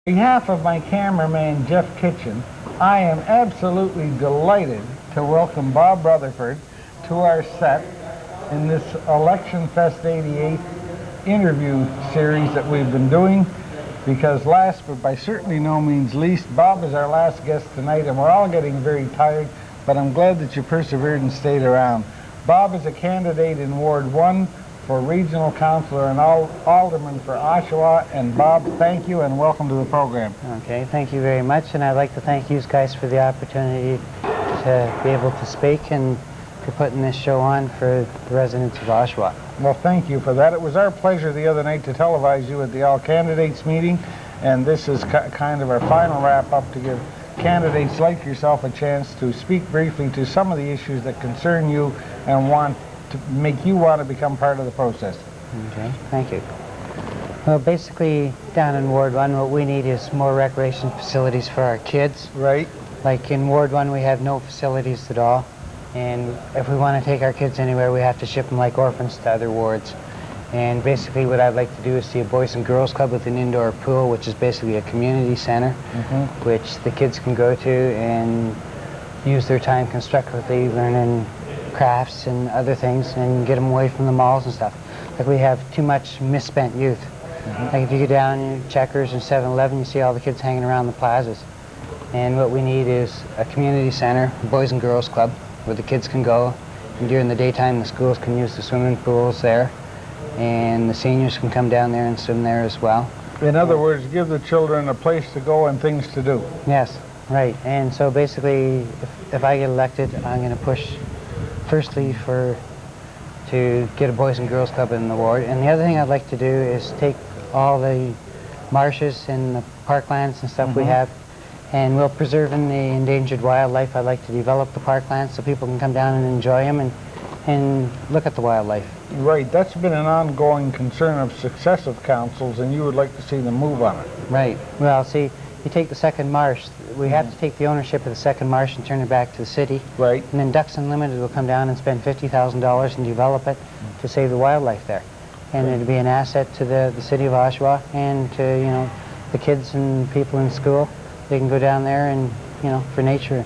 On behalf of my cameraman, Jeff Kitchen, I am absolutely delighted to welcome Bob Rutherford to our set in this Electionfest 88 interview series that we've been doing, because last but by certainly no means least, Bob is our last guest tonight, and we're all getting very tired, but I'm glad that you persevered and stayed around. Bob is a candidate in Ward 1 for Regional Councilor and Alderman for Oshawa. And Bob, thank you and welcome to the program. Okay, thank you very much, and I'd like to thank you guys for the opportunity to be able to speak and for putting this show on for the residents of Oshawa. Well, thank you for that. It was our pleasure the other night to televise you at the All Candidates meeting, and this is kind of our final wrap-up to give candidates like yourself a chance to speak briefly to some of the issues that concern you and want to make you want to become part of the process. Okay, thank you. Well, basically, down in Ward 1, what we need is more recreation facilities for our kids. Right. Like in Ward 1, we have no facilities at all. And if we want to take our kids anywhere, we have to ship them like orphans to other wards. And basically what I'd like to do is see a Boys and Girls Club with an indoor pool, which is basically a community center, which the kids can go to and use their time constructively learning crafts and other things and get them away from the malls and stuff. Like we have too much misspent youth. Like if you go down in Checkers and 7-Eleven, you see all the kids hanging around the plazas. And what we need is a community center, Boys and Girls Club, where the kids can go. And during the daytime, the schools can use the swimming pools there. And the seniors can come down there and swim there as well. In other words, give the children a place to go and things to do. Yes, right. And so basically, if I get elected, I'm going to push firstly to get a Boys and Girls Club in the ward. And the other thing I'd like to do is take all the marshes and the parklands and stuff we have, and we'll preserve in the endangered wildlife. I'd like to develop the parklands so people can come down and enjoy them and look at the wildlife. Right, that's been an ongoing concern of successive councils, and you would like to see them move on it. Right. Well, see, you take the second marsh, we have to take the ownership of the second marsh and turn it back to the city. Right. And then Ducks Unlimited will come down and spend $50,000 and develop it to save the wildlife there. And it'll be an asset to the city of Oshawa and to, you know, the kids and people in school. They can go down there and, you know, for nature.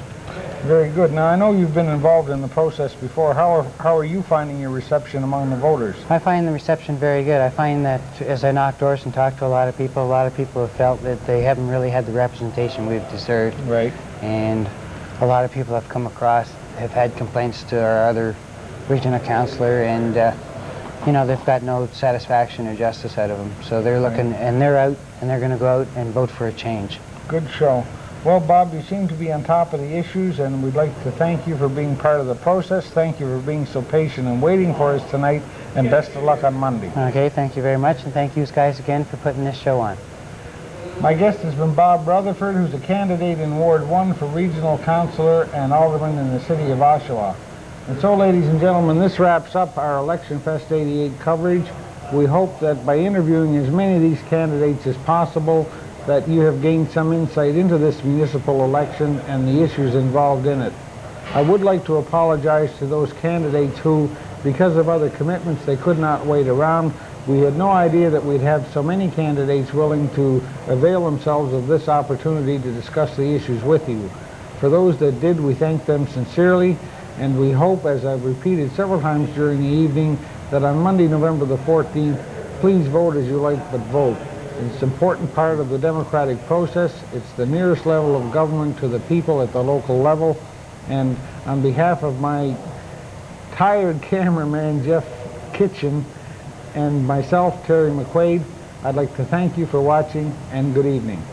Very good. Now, I know you've been involved in the process before. How are you finding your reception among the voters? I find the reception very good. I find that as I knock doors and talk to a lot of people have felt that they haven't really had the representation we've deserved. Right. And a lot of people have come across, have had complaints to our other regional councillor, and you know, they've got no satisfaction or justice out of them. So they're looking, and they're out, and they're going to go out and vote for a change. Good show. Well, Bob, you seem to be on top of the issues, and we'd like to thank you for being part of the process. Thank you for being so patient and waiting for us tonight, and best of luck on Monday. Okay, thank you very much, and thank you guys again for putting this show on. My guest has been Bob Rutherford, who's a candidate in Ward 1 for Regional Councilor and Alderman in the city of Oshawa. And so, ladies and gentlemen, this wraps up our Electionfest 88 coverage. We hope that by interviewing as many of these candidates as possible, that you have gained some insight into this municipal election and the issues involved in it. I would like to apologize to those candidates who, because of other commitments, they could not wait around. We had no idea that we'd have so many candidates willing to avail themselves of this opportunity to discuss the issues with you. For those that did, we thank them sincerely, and we hope, as I've repeated several times during the evening, that on Monday, November the 14th, please vote as you like, but vote. It's an important part of the democratic process. It's the nearest level of government to the people at the local level. And on behalf of my tired cameraman, Jeff Kitchen, and myself, Terry McQuade, I'd like to thank you for watching, and good evening.